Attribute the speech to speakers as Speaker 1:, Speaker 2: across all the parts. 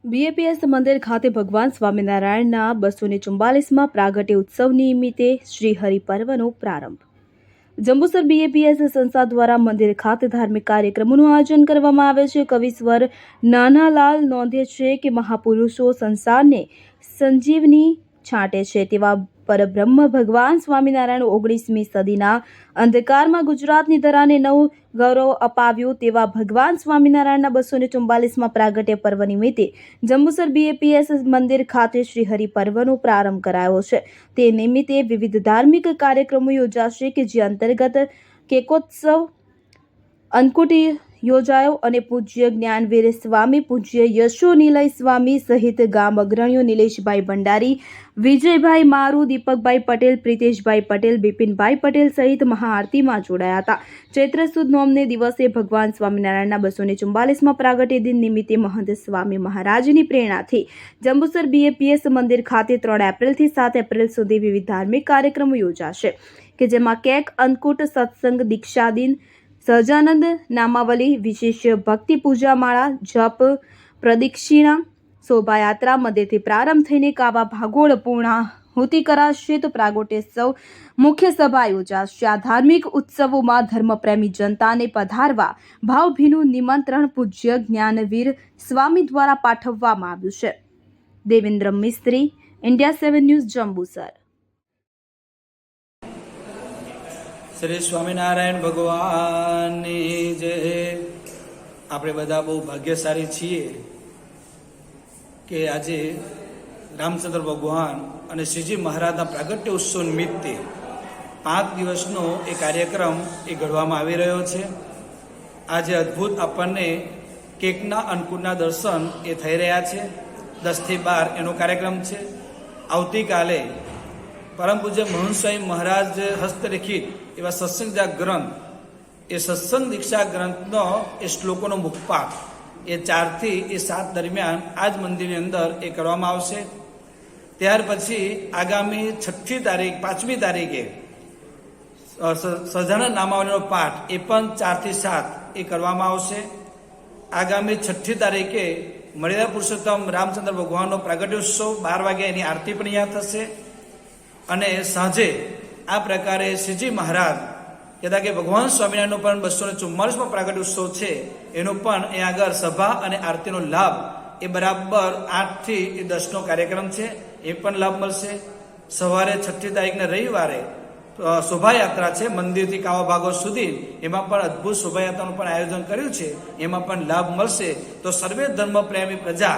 Speaker 1: BAPS મંદિર ખાતે ભગવાન સ્વામિનારાયણના 244માં પ્રાગટ્ય ઉત્સવ નિમિત્તે શ્રી હરિપર્વનો પ્રારંભ। જંબુસર બીએપીએસ સંસ્થા દ્વારા મંદિર ખાતે ધાર્મિક કાર્યક્રમોનું આયોજન કરવામાં આવે છે। કવિશ્વર નાનાલાલ નોંધે છે કે મહાપુરુષો સંસારને સંજીવની છાંટે છે તેવા પરબ્રહ્મ ભગવાન સ્વામિનારાયણ 19મી સદીના અંધકારમાં ગુજરાતની ધરાને નવું ગૌરવ અપાવ્યું તેવા ભગવાન સ્વામિનારાયણના 244માં પ્રાગટ્ય પર્વ નિમિત્તે જંબુસર બીએપીએસ મંદિર ખાતે શ્રી હરિપર્વનો પ્રારંભ કરાયો છે। તે નિમિત્તે વિવિધ ધાર્મિક કાર્યક્રમો યોજાશે કે જે અંતર્ગત કેકોત્સવ અન્નકૂટ યોજાયો અને પૂજ્ય જ્ઞાનવીર સ્વામી, પૂજ્ય યશોનિલય સ્વામી સહિત ગામ અગ્રણીઓ નિલેશભાઈ ભંડારી, વિજયભાઈ મારુ, દીપકભાઈ પટેલ, પ્રિતેશભાઈ પટેલ, બિપિનભાઈ પટેલ સહિત મહાઆરતીમાં જોડાયા હતા। ચૈત્ર સુદ નોમને દિવસે ભગવાન સ્વામિનારાયણના 244માં પ્રાગટ્ય દિન નિમિત્તે મહંત સ્વામી મહારાજની પ્રેરણાથી જંબુસર બીએપીએસ મંદિર ખાતે 3 એપ્રિલથી 7 એપ્રિલ સુધી વિવિધ ધાર્મિક કાર્યક્રમો યોજાશે કે જેમાં કેક, અન્નકૂટ, સત્સંગ, દીક્ષાદિન, સહજાનંદ નામાવલી, વિશેષ ભક્તિ પૂજા માળા, જપ, પ્રદક્ષિણા, શોભાયાત્રા મંદિરથી પ્રારંભ થઈને કાવા ભાગોળ પૂર્ણાહુતિ કરાશે તો પ્રાગટ્યોત્સવ મુખ્ય સભા યોજાશે। આ ધાર્મિક ઉત્સવોમાં ધર્મપ્રેમી જનતાને પધારવા ભાવભીનું નિમંત્રણ પૂજ્ય જ્ઞાનવીર સ્વામી દ્વારા પાઠવવામાં આવ્યું છે। દેવેન્દ્ર મિસ્ત્રી, ઇન્ડિયા 7 ન્યૂઝ, જંબુસર।
Speaker 2: શ્રી સ્વામિનારાયણ ભગવાનની જય। આપણે બધા બહુ ભાગ્યશાળી છીએ કે આજે રામચંદ્ર ભગવાન અને શ્રીજી મહારાજના પ્રાગટ્ય ઉત્સવ નિમિત્તે 5 દિવસનો એ કાર્યક્રમ એ ઘડવામાં આવી રહ્યો છે। આજે અદ્ભુત આપણને કેકના અન્નકૂટના દર્શન એ થઈ રહ્યા છે। 10 થી 12 એનો કાર્યક્રમ છે। આવતીકાલે પરમ પૂજ્ય મહંત સ્વામી મહારાજ હસ્તલિખિત એવા સત્સંગ ગ્રંથ, એ સત્સંગ દીક્ષા ગ્રંથનો એ શ્લોકોનો મુખપાઠ એ 4 થી 7 દરમિયાન આ જ મંદિરની અંદર એ કરવામાં આવશે। ત્યાર પછી આગામી 6મી તારીખ 5મી તારીખે સહજાનંદ નામાવલીનો પાઠ એ પણ 4 થી 7 એ કરવામાં આવશે। આગામી 6મી તારીખે મર્યાદા પુરુષોત્તમ રામચંદ્ર ભગવાનનો પ્રાગટ્યોત્સવ 12 વાગે એની આરતી પણ અહીંયા થશે। અને સાંજે આ પ્રકારે શ્રીજી મહારાજ કહેતા કે ભગવાન સ્વામિનારાયણનો પણ 244મો પ્રાગટ્ય ઉત્સવ છે, એનો પણ એ આગળ સભા અને આરતીનો લાભ એ બરાબર 8 થી 10નો કાર્યક્રમ છે, એ પણ લાભ મળશે। સવારે 6મી તારીખને રવિવારે શોભાયાત્રા છે મંદિરથી કાવા ભાગો સુધી, એમાં પણ અદ્ભુત શોભાયાત્રાનું પણ આયોજન કર્યું છે, એમાં પણ લાભ મળશે। તો સર્વે ધર્મ પ્રેમી પ્રજા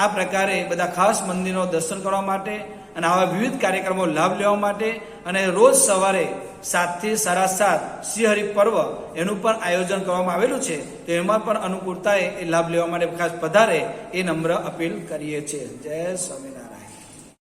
Speaker 2: આ પ્રકારે બધા ખાસ મંદિરનો દર્શન કરવા માટે અને આવા વિવિધ કાર્યક્રમો લાભ લેવા માટે અને રોજ સવારે 7 થી 7:30 શ્રી હરિપર્વ એનું પણ આયોજન કરવામાં આવેલું છે, તો એમાં પણ અનુકૂળતાએ એ લાભ લેવા માટે ખાસ પધારે એ નમ્ર અપીલ કરીએ છીએ। જય સ્વામિનારાયણ।